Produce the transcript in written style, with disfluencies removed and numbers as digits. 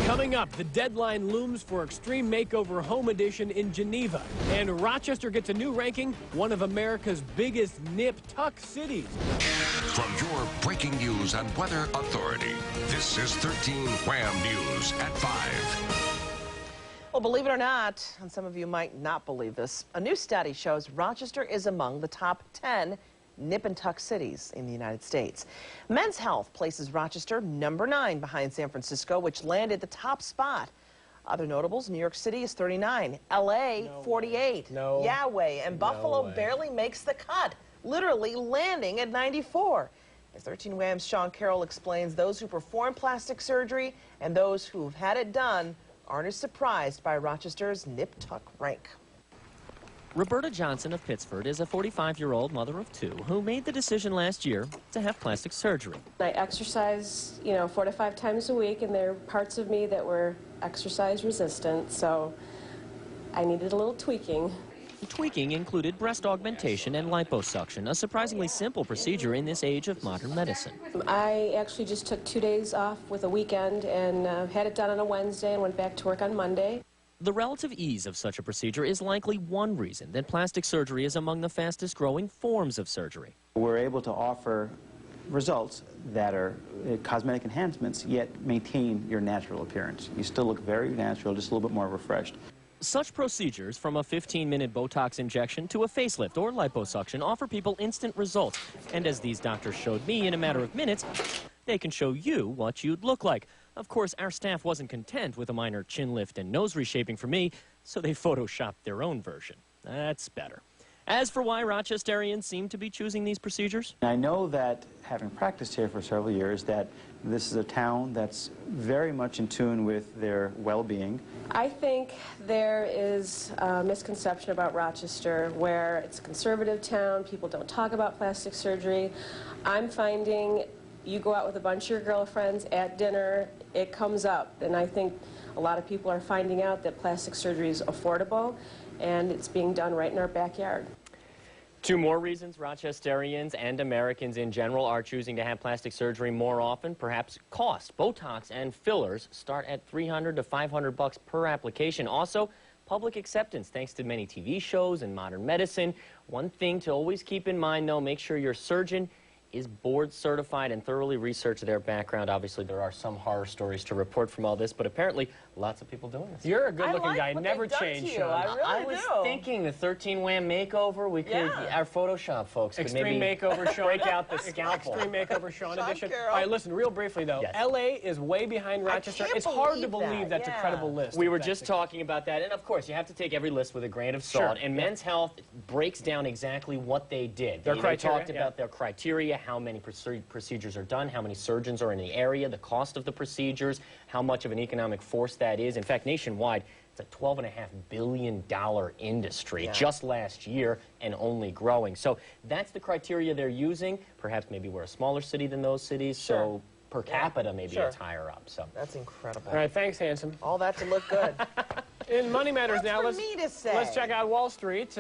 Coming up, the deadline looms for Extreme Makeover Home Edition in Geneva. And Rochester gets a new ranking, one of America's biggest nip-tuck cities. From your breaking news and weather authority, this is 13 Wham News at 5. Well, believe it or not, and some of you might not believe this, a new study shows Rochester is among the top 10 nip and tuck cities in the United States. Men's Health places Rochester number 9 behind San Francisco, which landed the top spot. Other notables, New York City is 39, LA 48, Yahweh, and Buffalo barely makes the cut, literally landing at 94. As 13 Wham's Sean Carroll explains, those who perform plastic surgery and those who've had it done aren't as surprised by Rochester's nip-tuck rank. Roberta Johnson of Pittsford is a 45-year-old mother of 2 who made the decision last year to have plastic surgery. I exercise, 4 to 5 times a week, and there are parts of me that were exercise resistant, so I needed a little tweaking. The tweaking included breast augmentation and liposuction, a surprisingly simple procedure in this age of modern medicine. I actually just took 2 days off with a weekend and had it done on a Wednesday and went back to work on Monday. The relative ease of such a procedure is likely one reason that plastic surgery is among the fastest growing forms of surgery. We're able to offer results that are cosmetic enhancements, yet maintain your natural appearance. You still look very natural, just a little bit more refreshed. Such procedures, from a 15-minute Botox injection to a facelift or liposuction, offer people instant results. And as these doctors showed me in a matter of minutes, they can show you what you'd look like. Of course, our staff wasn't content with a minor chin lift and nose reshaping for me, so they photoshopped their own version. That's better. As for why Rochesterians seem to be choosing these procedures? I know that, having practiced here for several years, that this is a town that's very much in tune with their well-being. I think there is a misconception about Rochester where it's a conservative town, people don't talk about plastic surgery. I'm finding you go out with a bunch of your girlfriends at dinner, it comes up, and I think a lot of people are finding out that plastic surgery is affordable and it's being done right in our backyard. 2 more reasons Rochesterians and Americans in general are choosing to have plastic surgery more often. Perhaps cost. Botox and fillers start at $300 to $500 per application. Also, public acceptance thanks to many TV shows and modern medicine. One thing to always keep in mind, though, make sure your surgeon is board certified and thoroughly research their background. Obviously, there are some horror stories to report from all this, but apparently lots of people doing this. You're a good-looking guy. Never change, Sean. I was thinking the 13 Wham makeover. We could, our Photoshop folks could Extreme maybe Makeover Sean. break out the scalpel. Extreme Makeover Sean edition. Carroll. All right, listen, real briefly, though. Yes. LA is way behind Rochester. It's hard to believe that's a credible list. We were just talking about that, and of course, you have to take every list with a grain of salt. And Men's Health breaks down exactly what they did. Their criteria, talked about their criteria, how many procedures are done, how many surgeons are in the area, the cost of the procedures, how much of an economic force that is. In fact, nationwide, it's a $12.5 billion industry just last year and only growing. So that's the criteria they're using. Perhaps maybe we're a smaller city than those cities, so per capita maybe it's higher up. So that's incredible. All right, thanks, handsome. All that to look good. In Money Matters now, What's for me to say? let's check out Wall Street.